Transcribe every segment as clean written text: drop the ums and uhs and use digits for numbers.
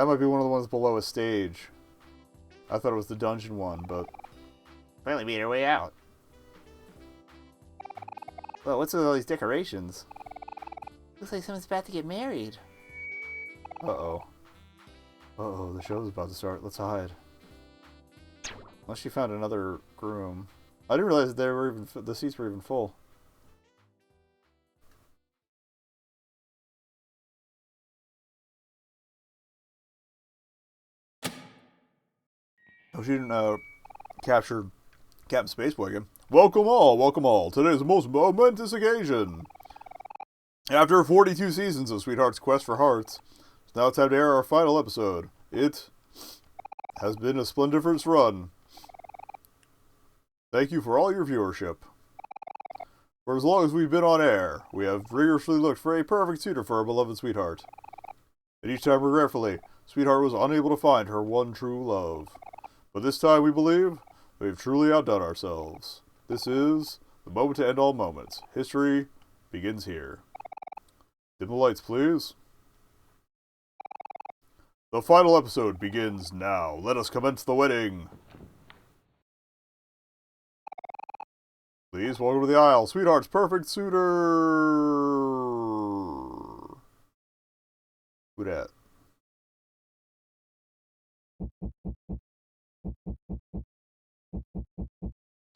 That might be one of the ones below a stage. I thought it was the dungeon one, but... Finally made our way out. Well, what's with all these decorations? Looks like someone's about to get married. Uh-oh. Uh-oh, the show's about to start. Let's hide. Unless she found another groom. I didn't realize they were even the seats were even full. Oh, she didn't capture Captain Spaceboy again. Welcome all. Today is the most momentous occasion. After 42 seasons of Sweetheart's Quest for Hearts, it's now time to air our final episode. It has been a splendiferous run. Thank you for all your viewership. For as long as we've been on air, we have rigorously looked for a perfect suitor for our beloved Sweetheart. And each time, regretfully, Sweetheart was unable to find her one true love. But this time, we believe, we have truly outdone ourselves. This is the moment to end all moments. History begins here. Dim the lights, please. The final episode begins now. Let us commence the wedding. Please, welcome to the aisle. Sweetheart's perfect suitor. Who dat?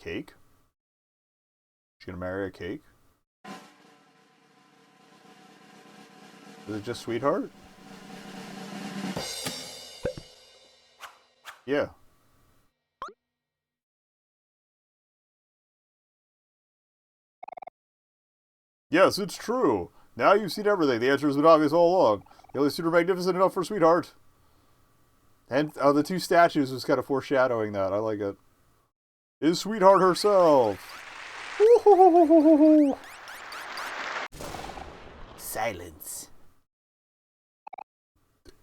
Cake? She gonna marry a cake? Is it just Sweetheart? Yeah. Yes, it's true. Now you've seen everything. The answer has been obvious all along. The only suitor magnificent enough for Sweetheart. And the two statues was kind of foreshadowing that. I like it. Is Sweetheart herself. Silence.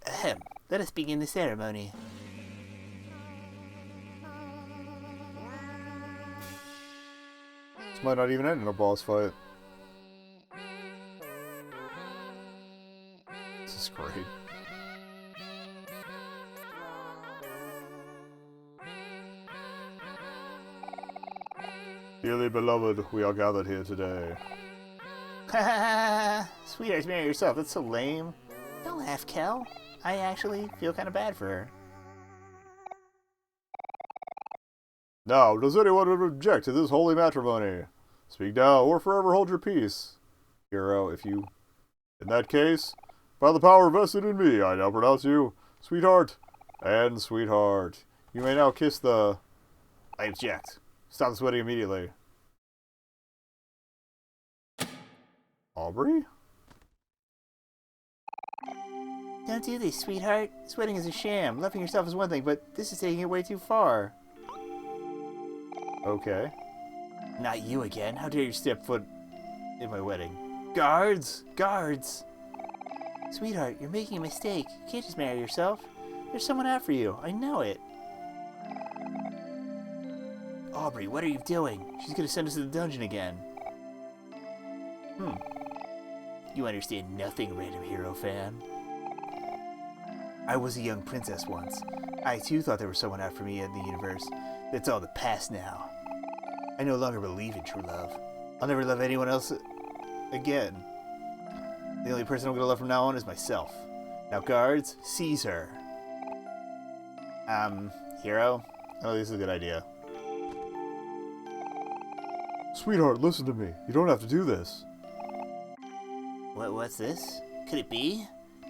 Ahem. Let us begin the ceremony. This might not even end in a boss fight. This is great. Dearly beloved, we are gathered here today. Sweetheart's marry yourself. That's so lame. Don't laugh, Kel. I actually feel kind of bad for her. Now, does anyone object to this holy matrimony? Speak now, or forever hold your peace. Hero, if you... In that case, by the power vested in me, I now pronounce you Sweetheart and Sweetheart. You may now kiss the... I object. Stop this wedding immediately. Aubrey? Don't do this, sweetheart. This wedding is a sham. Loving yourself is one thing, but this is taking it way too far. Okay. Not you again. How dare you step foot in my wedding? Guards! Guards! Sweetheart, you're making a mistake. You can't just marry yourself. There's someone out for you. I know it. Aubrey, what are you doing? She's gonna send us to the dungeon again. You understand nothing, random hero fan. I was a young princess once. I too thought there was someone out for me in the universe. That's all the past now. I no longer believe in true love. I'll never love anyone else again. The only person I'm gonna love from now on is myself. Now guards, seize her. Hero? Oh, this is a good idea. Sweetheart, listen to me. You don't have to do this. What's this? Could it be?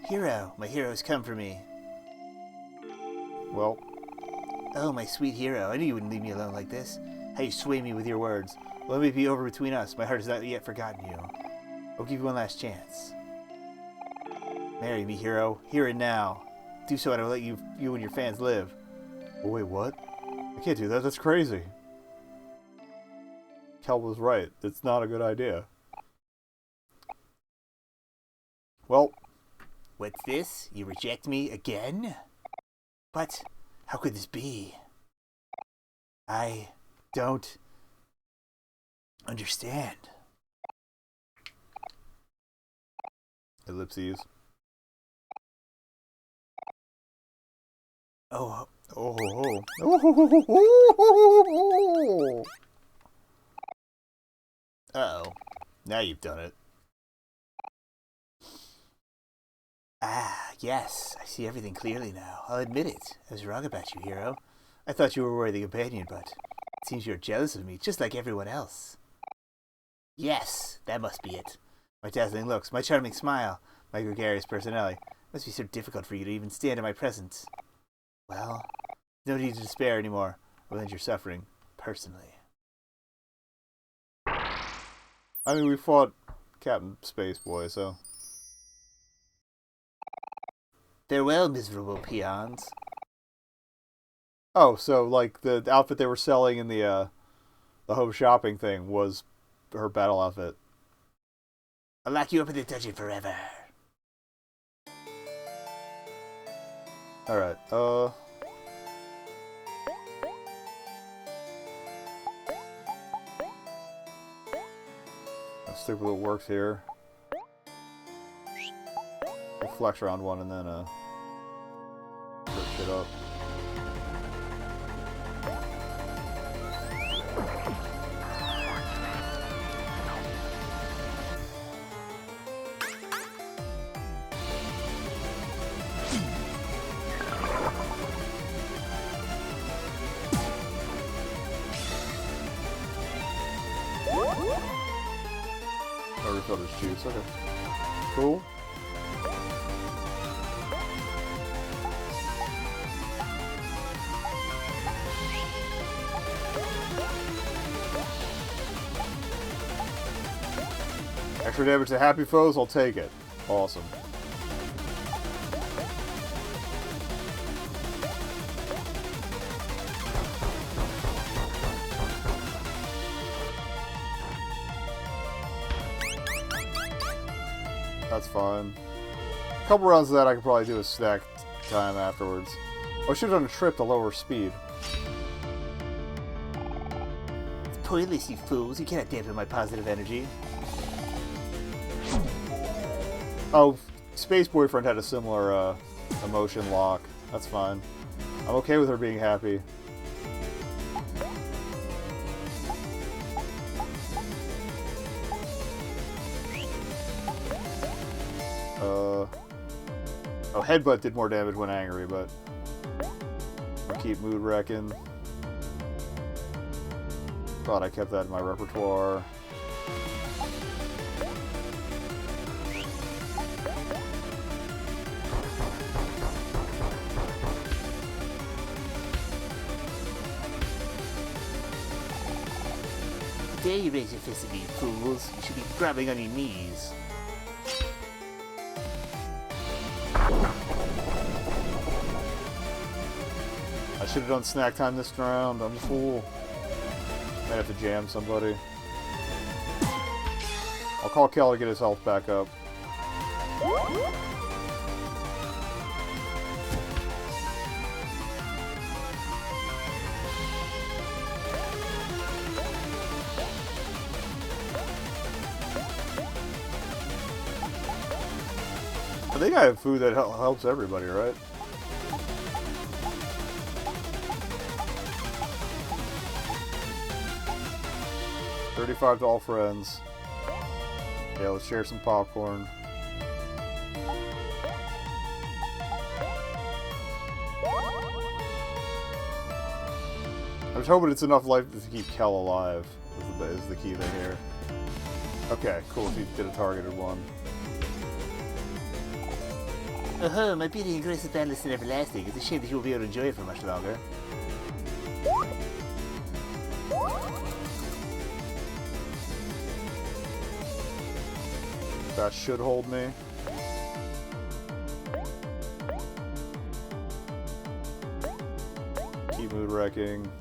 Hero, my hero's come for me. Well, Oh, my sweet hero, I knew you wouldn't leave me alone like this. How you sway me with your words. Let me be over between us. My heart has not yet forgotten you. I'll give you one last chance. Marry me, hero. Here and now. Do so and I'll let you and your fans live. oh, wait, what? I can't do that. That's crazy. Kel was right. It's not a good idea. Well, What's this? You reject me again? But how could this be? I don't understand. ellipses. Oh, oh, oh. Uh-oh. Now you've done it. Ah, yes. I see everything clearly now. I'll admit it. I was wrong about you, hero. I thought you were a worthy companion, but it seems you're jealous of me, just like everyone else. Yes, that must be it. My dazzling looks, my charming smile, my gregarious personality. It must be so difficult for you to even stand in my presence. Well, no need to despair anymore. I'll end your suffering, personally. I mean, we fought Captain Spaceboy, so... Farewell, miserable peons. Oh, so, like, the outfit they were selling in the home shopping thing was her battle outfit. I'll lock you up in the dungeon forever. Alright, let's stick with what works here. We'll flex around one and then, put shit up. I refilled his juice, okay. Cool. Extra damage to happy foes, I'll take it. Awesome. That's fine. A couple rounds of that I could probably do a snack time afterwards. Oh, I should have done a trip to lower speed. It's pointless, you fools. You cannot dampen my positive energy. Oh, Space Boyfriend had a similar emotion lock. That's fine. I'm okay with her being happy. Oh, Headbutt did more damage when angry, but I'll keep Mood Wrecking. Thought I kept that in my repertoire. Dare you raise your fist at me, fools? You should be grabbing on your knees. I should have done snack time this round. I'm a fool. Might have to jam somebody. I'll call Kel to get his health back up. I think I have food that helps everybody, right? $35 to all friends. Yeah, let's share some popcorn. I'm just hoping it's enough life to keep Kel alive, is the key thing here. Okay, cool, if you did a targeted one. Oh, my beauty and grace is boundless and everlasting. It's a shame that you won't be able to enjoy it for much longer. That should hold me. Keep Mood Wrecking.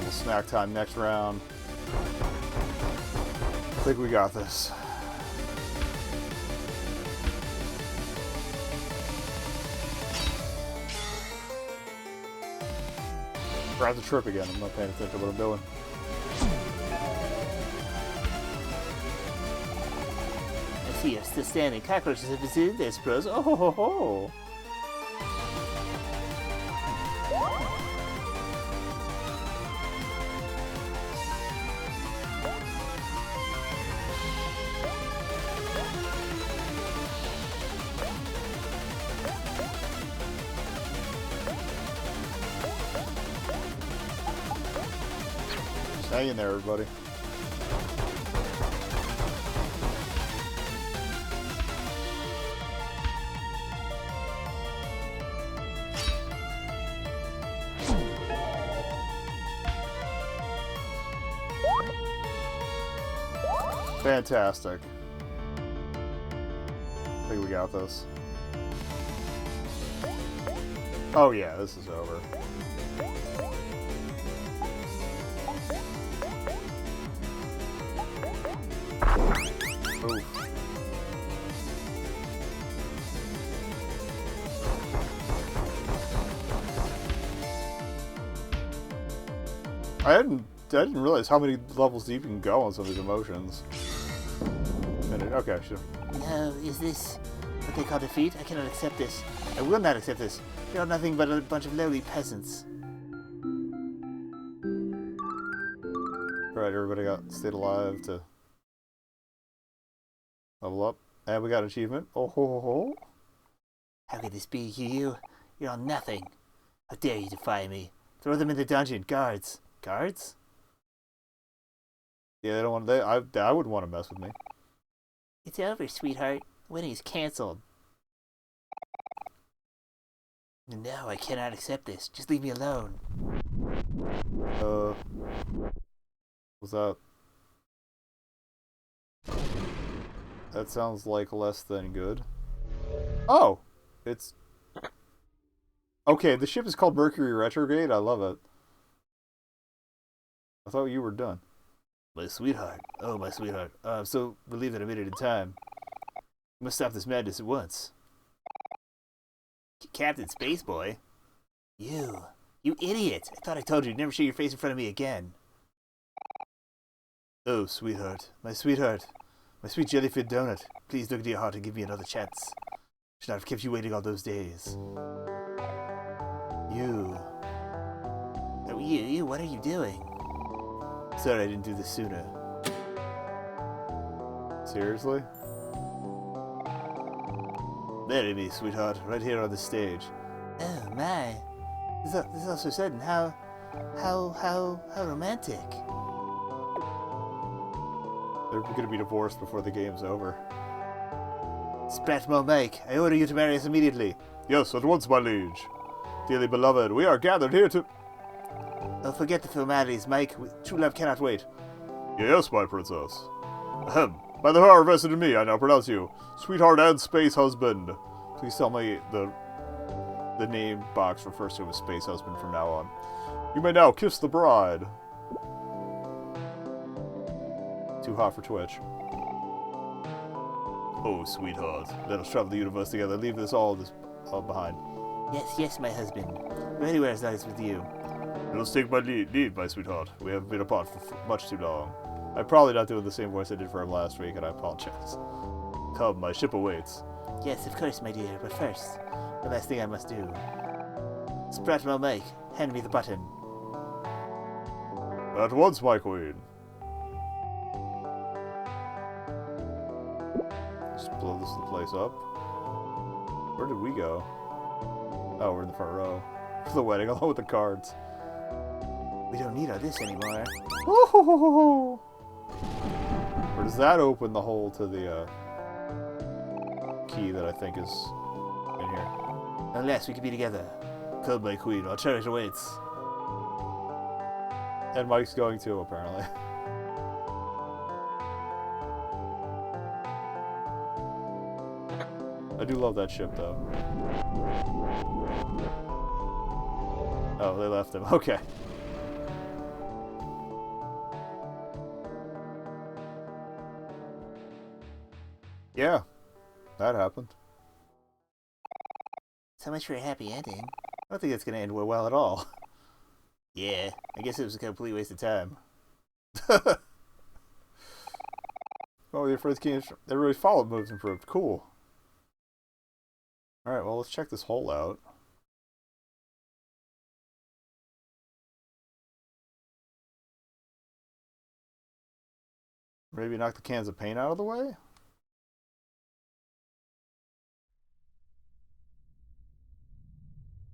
Snack time next round. I think we got this. Grab the trip again. I'm not paying attention to what I'm doing. see you're still standing. Cockroaches have visited this, bros. Oh ho ho ho! Just hang in there, everybody. Fantastic. I think we got this. Oh yeah, this is over. Oof. I didn't realize how many levels deep you can go on some of these emotions. Okay, sure. No, is this what they call defeat? I cannot accept this. I will not accept this. You're nothing but a bunch of lowly peasants. Alright, everybody stayed alive to level up. And we got an achievement. Oh ho ho ho. How could this be? You're all nothing. How dare you defy me? Throw them in the dungeon. Guards. Guards? Yeah, they don't want. I wouldn't want to mess with me. It's over, sweetheart. Wedding is cancelled. No, I cannot accept this. Just leave me alone. Was that? That sounds like less than good. Oh! It's... Okay, the ship is called Mercury Retrograde. I love it. I thought you were done. My sweetheart. Oh, my sweetheart. I'm so relieved that I made it in time. You must stop this madness at once. Captain Spaceboy? You idiot! I thought I told you to never show your face in front of me again. Oh, sweetheart. My sweetheart. My sweet jellyfish donut. Please look into your heart and give me another chance. I should not have kept you waiting all those days. You, what are you doing? Sorry I didn't do this sooner. Seriously? Marry me, sweetheart, right here on the stage. Oh my. This is all so sudden. How romantic. They're gonna be divorced before the game's over. Spratmo Mike, I order you to marry us immediately. Yes, at once, my liege. Dearly beloved, we are gathered here to... Oh, forget the formalities, Mike. True love cannot wait. Yes, my princess. Ahem. By the power vested in me, I now pronounce you sweetheart and space husband. Please tell me the name box refers to him as space husband from now on. You may now kiss the bride. Too hot for Twitch. Oh, sweetheart. Let us travel the universe together. Leave all behind. Yes, my husband. Go anywhere as long as with you. Let us take my lead, my sweetheart. We have been apart for much too long. I'm probably not doing the same voice I did for him last week, and I apologize. Come, my ship awaits. Yes, of course, my dear. But first, the last thing I must do. Spratmo Mike, hand me the button. At once, my queen. Just blow this place up. Where did we go? Oh, we're in the front row. For the wedding, along with the cards. We don't need all this anymore. Woo-hoo-hoo-hoo-hoo. Or does that open the hole to the key that I think is in here? Unless we could be together. Come, my queen, our chariot awaits. And Mike's going too, apparently. I do love that ship, though. Oh, they left him. Okay. Yeah, that happened. So much for a happy ending. I don't think it's going to end well at all. Yeah, I guess it was a complete waste of time. Well, Oh, the first key. Everybody's follow-up moves improved. Cool. Alright, well, let's check this hole out. Maybe knock the cans of paint out of the way?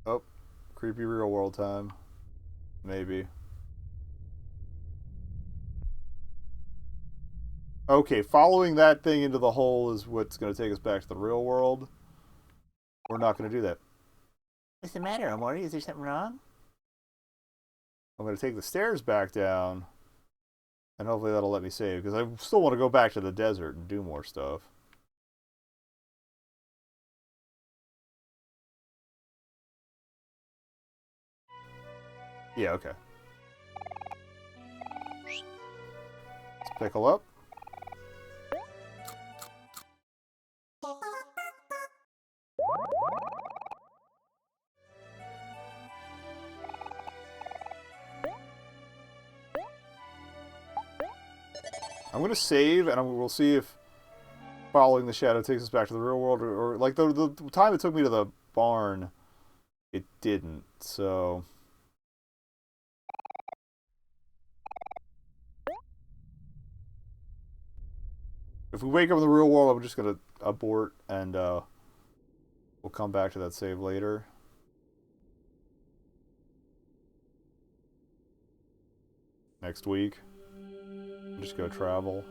Oh, creepy real world time. Maybe. Okay, following that thing into the hole is what's going to take us back to the real world. We're not going to do that. What's the matter, Omori? Is there something wrong? I'm going to take the stairs back down, and hopefully that'll let me save, because I still want to go back to the desert and do more stuff. Yeah, okay. Let's pickle up. I'm going to save, and we'll see if following the shadow takes us back to the real world, or like the time it took me to the barn, it didn't, so... If we wake up in the real world, I'm just going to abort, and we'll come back to that save later. Next week. I'm just going to travel.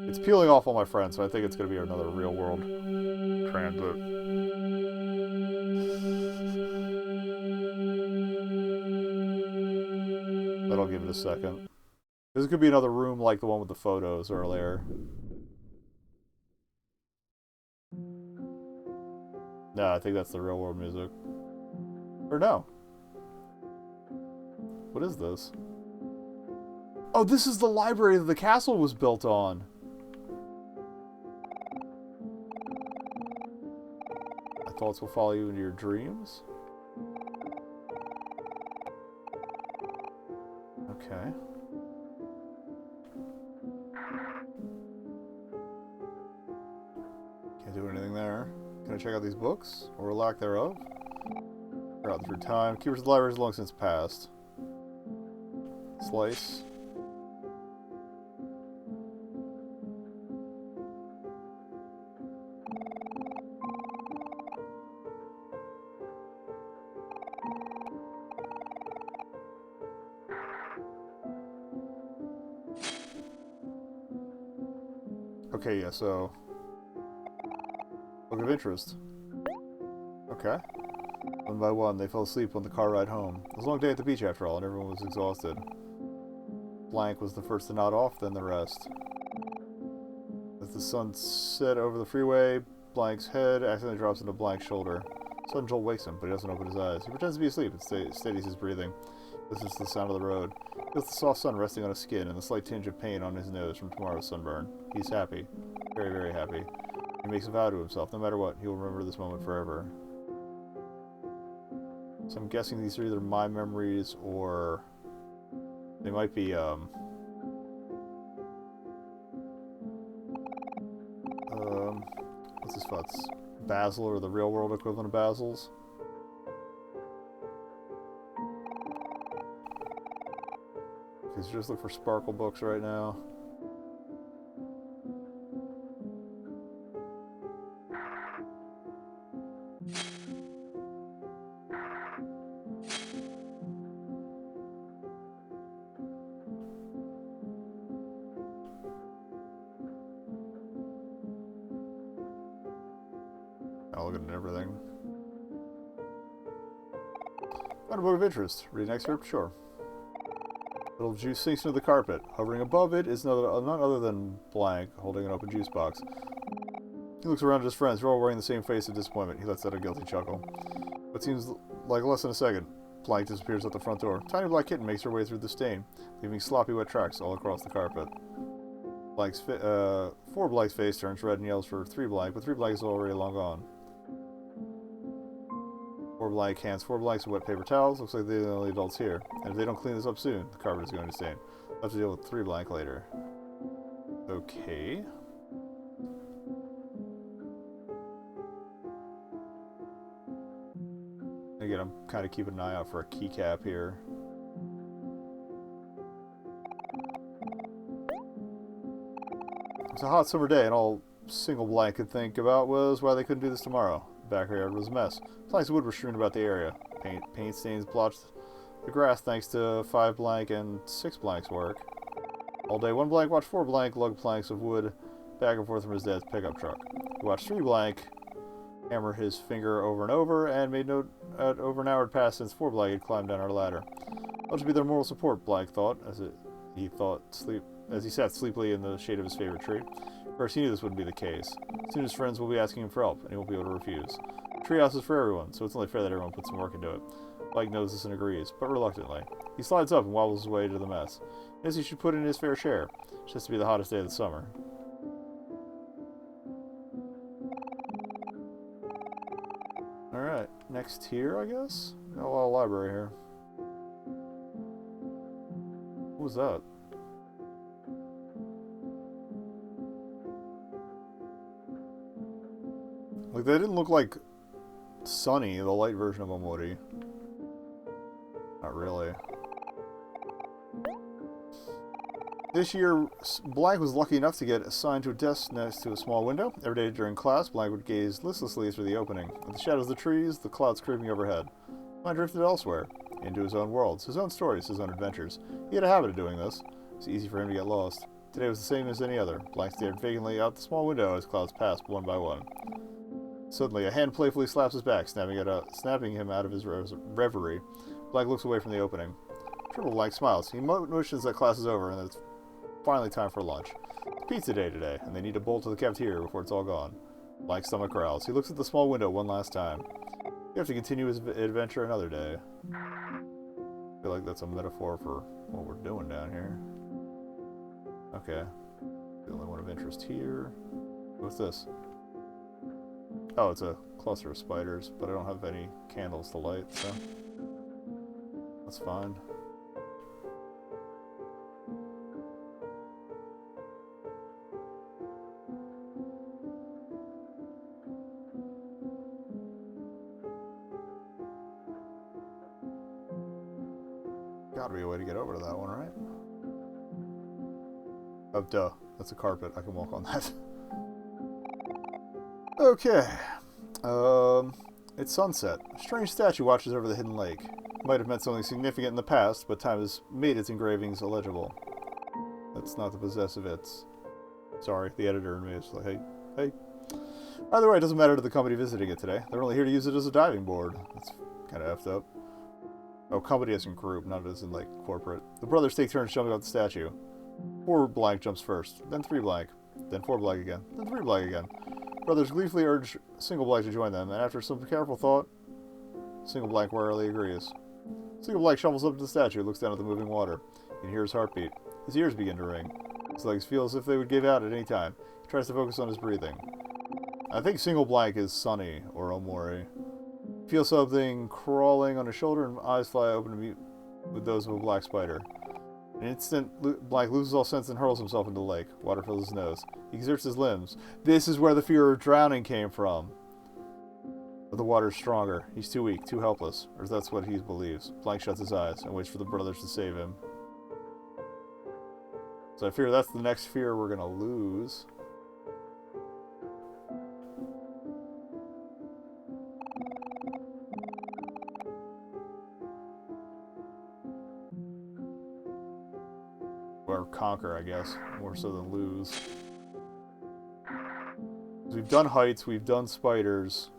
It's peeling off all my friends, so I think it's going to be another real world transit. But I'll give it a second. This could be another room like the one with the photos earlier. No, I think that's the real world music. Or no. What is this? Oh, this is the library that the castle was built on. My thoughts will follow you into your dreams. Okay. Can't do anything there. Can I check out these books? Or lack thereof? They're out through time. Keepers of the library has long since passed. Slice. Okay, yeah, so... Book of interest. Okay. One by one, they fell asleep on the car ride home. It was a long day at the beach after all, and everyone was exhausted. Blank was the first to nod off, then the rest. As the sun set over the freeway, Blank's head accidentally drops into Blank's shoulder. Sudden jolt wakes him, but he doesn't open his eyes. He pretends to be asleep and steadies his breathing. Listens to the sound of the road. Feels the soft sun resting on his skin and the slight tinge of pain on his nose from tomorrow's sunburn. He's happy. Very, very happy. He makes a vow to himself. No matter what, he will remember this moment forever. So I'm guessing these are either my memories or... They might be, what's this futz? Basil, or the real world equivalent of Basil's? Because just look for Sparkle books right now. I'll look at everything. Found a book of interest. Read an excerpt? Sure. Little juice sinks into the carpet. Hovering above it is none other than Blank, holding an open juice box. He looks around at his friends. They're all wearing the same face of disappointment. He lets out a guilty chuckle. What seems like less than a second, Blank disappears at the front door. Tiny black kitten makes her way through the stain, leaving sloppy wet tracks all across the carpet. Four Blank's face turns red and yells for 3 Blank, but 3 Blank is already long gone. 4 Blank hands 4 Blanks with wet paper towels. Looks like they're the only adults here. And if they don't clean this up soon, the carpet is going to stain. I'll have to deal with 3 Blank later. Okay. again, I'm kind of keeping an eye out for a keycap here. It's a hot summer day, and all Single Blank could think about was why they couldn't do this tomorrow. The backyard was a mess. Planks of wood were strewn about the area. Paint stains blotched the grass thanks to 5 Blank and 6 Blank's work. All day, 1 Blank watched 4 Blank lug planks of wood back and forth from his dad's pickup truck. He watched 3 Blank hammer his finger over and over, and made note at over an hour had passed since 4 Blank had climbed down our ladder. What should be their moral support, Blank thought, as he sat sleepily in the shade of his favorite tree. Of course, he knew this wouldn't be the case. Soon his friends will be asking him for help, and he won't be able to refuse. The treehouse is for everyone, so it's only fair that everyone puts some work into it. Blank knows this and agrees, but reluctantly. He slides up and wobbles his way to the mess. He knows he should put in his fair share. It has to be the hottest day of the summer. Alright, next here, I guess? Got a lot of library here. What was that? Like, they didn't look like Sunny, the light version of OMORI. Not really. This year, Blank was lucky enough to get assigned to a desk next to a small window. Every day during class, Blank would gaze listlessly through the opening. At the shadows of the trees, the clouds creeping overhead. Blank drifted elsewhere, into his own worlds, his own stories, his own adventures. He had a habit of doing this. It was easy for him to get lost. Today was the same as any other. Blank stared vacantly out the small window as clouds passed one by one. Suddenly, a hand playfully slaps his back, snapping him out of his reverie. Blank looks away from the opening. Triple Blank smiles. He motions that class is over and that it's finally time for lunch. It's pizza day today, and they need to bolt to the cafeteria before it's all gone. Blank's stomach growls. He looks at the small window one last time. You have to continue his adventure another day. I feel like that's a metaphor for what we're doing down here. Okay. The only one of interest here. What's this? Oh, it's a cluster of spiders, but I don't have any candles to light, so that's fine. Gotta be a way to get over to that one, right? Oh, duh. That's a carpet. I can walk on that. Okay. It's sunset. A strange statue watches over the hidden lake. It might have meant something significant in the past, but time has made its engravings illegible. That's not the possessive it's. Sorry, the editor in me is like, hey. Either way, it doesn't matter to the company visiting it today. They're only here to use it as a diving board. That's kind of effed up. Oh, company as in group, not as in, like, corporate. The brothers take turns jumping off the statue. 4 Blank jumps first, then 3 Blank, then 4 Blank again, then 3 Blank again. Brothers gleefully urge Single Blank to join them, and after some careful thought, Single Blank warily agrees. Single Blank shovels up to the statue, looks down at the moving water. You can hear his heartbeat. His ears begin to ring. His legs feel as if they would give out at any time. He tries to focus on his breathing. I think Single Blank is Sunny, or OMORI. He feels something crawling on his shoulder, and eyes fly open to meet with those of a black spider. In an instant, Blank loses all sense and hurls himself into the lake. Water fills his nose. He exerts his limbs. This is where the fear of drowning came from. But the water is stronger. He's too weak, too helpless. Or that's what he believes. Blank shuts his eyes and waits for the brothers to save him. So I fear that's the next fear we're going to lose. Or conquer, I guess, more so than lose. We've done heights, we've done spiders.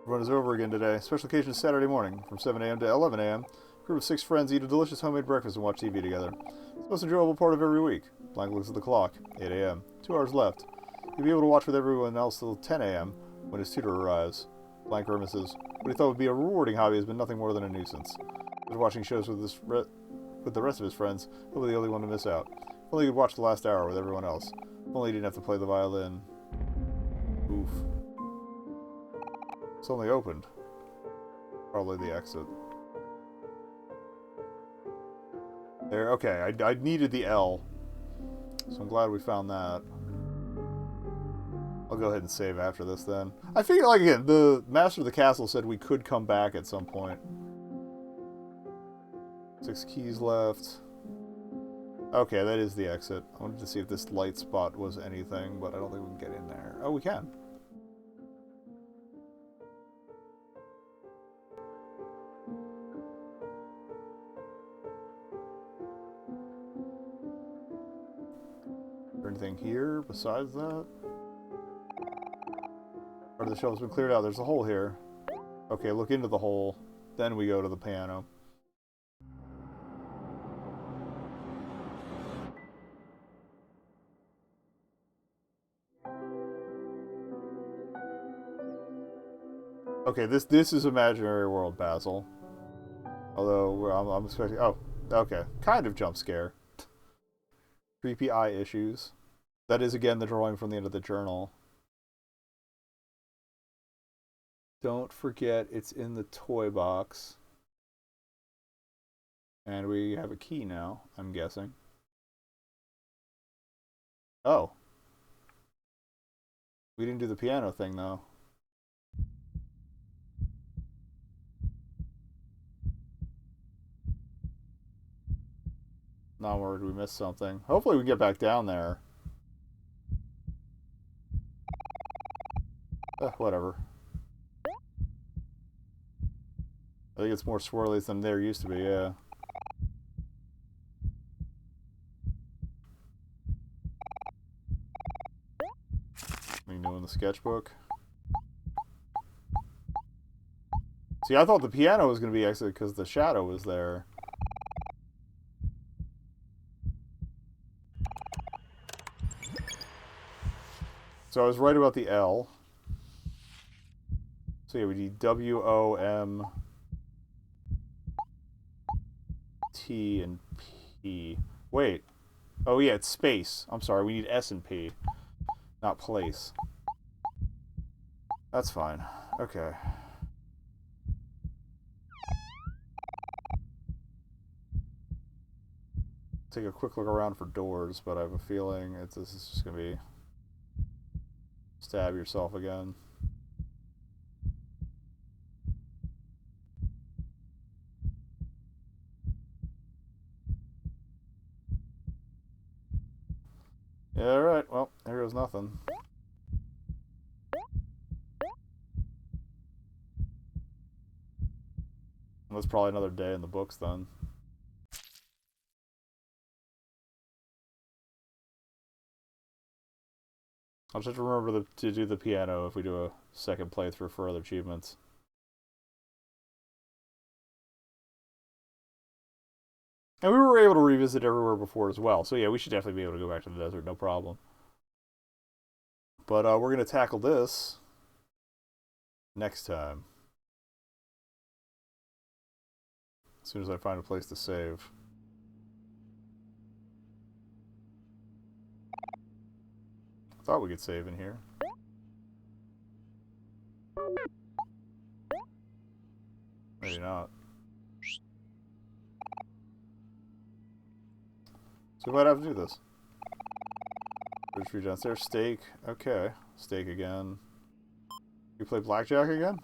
Run is over again today. Special occasion is Saturday morning, from 7 a.m. to 11 a.m. A group of 6 friends eat a delicious homemade breakfast and watch TV together. It's the most enjoyable part of every week. Blank looks at the clock. 8 a.m. 2 hours left. He'll be able to watch with everyone else till 10 a.m. when his tutor arrives. Blank grimaces. What he thought would be a rewarding hobby has been nothing more than a nuisance. After watching shows with the rest of his friends, he'll be the only one to miss out. If only he could watch the last hour with everyone else. If only he didn't have to play the violin. Oof. It's only opened. Probably the exit. There, okay, I needed the L. So I'm glad we found that. I'll go ahead and save after this then. I figure, like, again, the master of the castle said we could come back at some point. 6 keys left. Okay, that is the exit. I wanted to see if this light spot was anything, but I don't think we can get in there. Oh, we can. Is there anything here besides that? Part of the shelf has been cleared out. There's a hole here. Okay, look into the hole. Then we go to the piano. Okay, this is imaginary world, Basil. Although I'm expecting. Oh, okay, kind of jump scare. Creepy eye issues. That is again the drawing from the end of the journal. Don't forget it's in the toy box. And we have a key now, I'm guessing. Oh. We didn't do the piano thing though. Not worried we missed something. Hopefully we can get back down there. Whatever. I think it's more swirly than there used to be, yeah. Anything new in the sketchbook? See, I thought the piano was going to be exited because the shadow was there. So I was right about the L. So yeah, we need W-O-M... T and P. Wait. Oh yeah, it's space. I'm sorry, we need S and P. Not place. That's fine. Okay. Take a quick look around for doors, but I have a feeling this is just going to be... Stab yourself again. Yeah, alright. Well, there goes nothing. That's probably another day in the books then. I'll just have to remember to do the piano if we do a second playthrough for other achievements. And we were able to revisit everywhere before as well. So yeah, we should definitely be able to go back to the desert, no problem. But we're going to tackle this next time. As soon as I find a place to save. I thought we could save in here. Maybe not. So we might have to do this. Retreat downstairs. Steak. Okay. Steak again. You play blackjack again?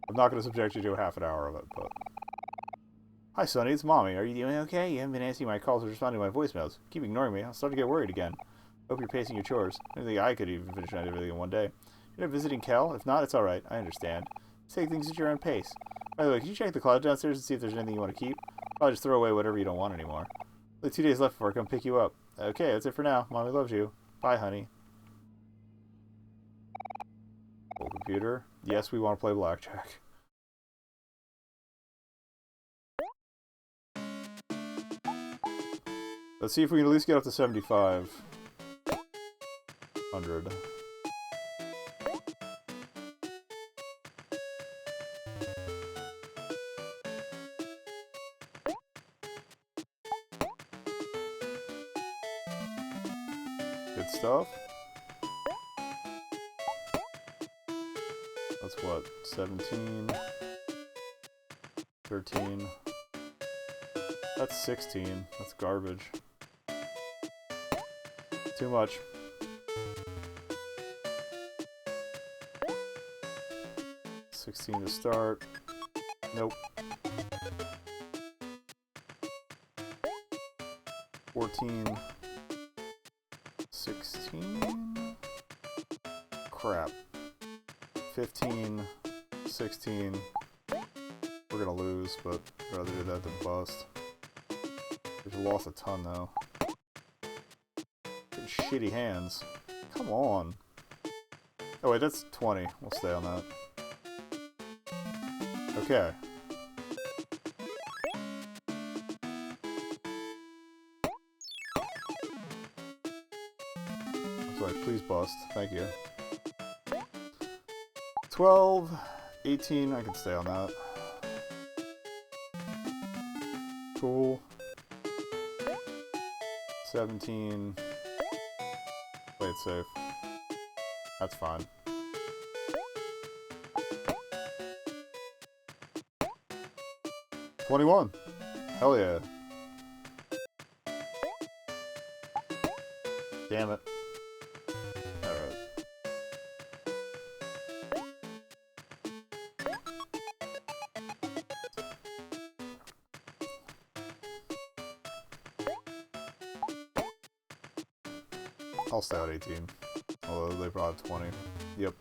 I'm not going to subject you to a half an hour of it, but... Hi, Sonny. It's Mommy. Are you doing okay? You haven't been answering my calls or responding to my voicemails. Keep ignoring me. I'm starting to get worried again. Hope you're pacing your chores. I don't think I could even finish everything in one day. You're visiting Kel? If not, it's alright. I understand. Take things at your own pace. By the way, can you check the closet downstairs and see if there's anything you want to keep? Probably just throw away whatever you don't want anymore. Only 2 days left before I come pick you up. Okay, that's it for now. Mommy loves you. Bye, honey. Old computer. Yes, we want to play blackjack. Let's see if we can at least get up to 7,500. Good stuff. That's what? 17, 13. That's 16. That's garbage. Too much. $16 to start. Nope. 14. 16. Crap. 15. 16. We're gonna lose, but I'd rather do that than bust. We just lost a ton though. Getting shitty hands. Come on. Oh wait, that's 20. We'll stay on that. Okay. Sorry, please bust. Thank you. 12, 18, I can stay on that. Cool. 17. Play it safe. That's fine. $21. Hell yeah. Damn it. Alright. I'll stay at 18. Although they brought 20. Yep.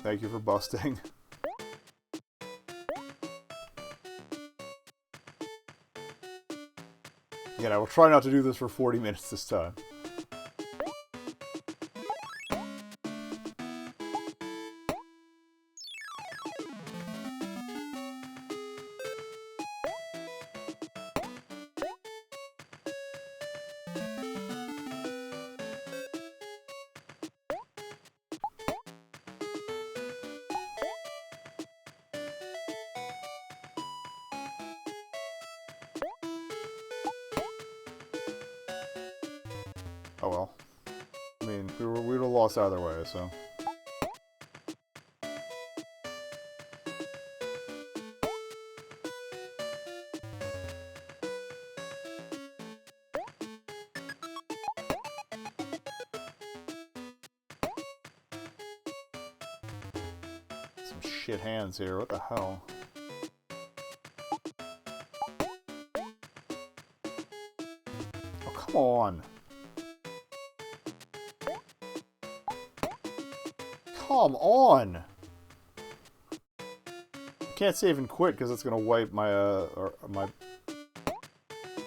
Thank you for busting. Again, I will try not to do this for 40 minutes this time. Oh well. I mean, we would have lost either way, so. Some shit hands here, what the hell? Oh, come on! Come on! Can't save and quit because it's gonna wipe my, my...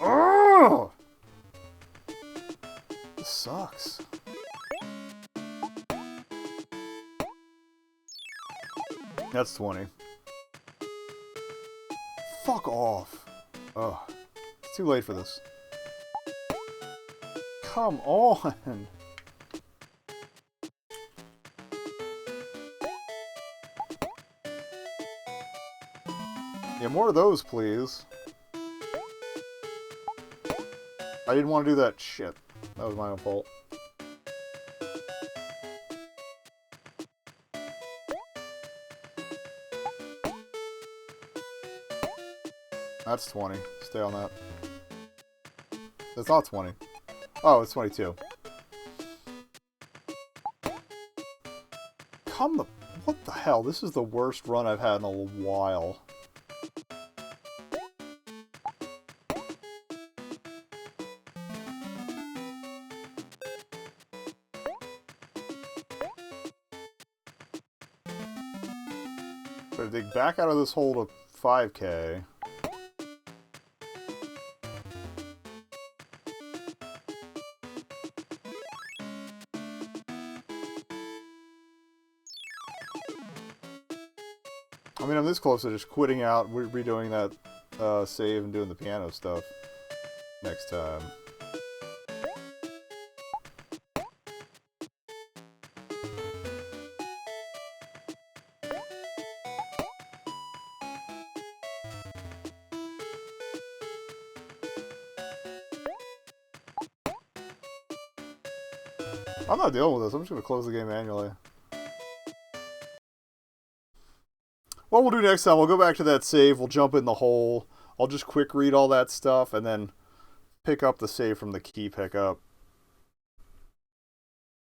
Ugh! This sucks. That's 20. Fuck off. Ugh. It's too late for this. Come on! Yeah, more of those, please. I didn't want to do that shit. That was my own fault. That's 20. Stay on that. That's not 20. Oh, it's 22. Come the... What the hell? This is the worst run I've had in a while. Better dig back out of this hole to 5K. I mean, I'm this close to just quitting out, redoing that save and doing the piano stuff next time. I'm not dealing with this. I'm just going to close the game manually. what we'll do next time, we'll go back to that save, we'll jump in the hole, I'll just quick read all that stuff, and then pick up the save from the key pickup.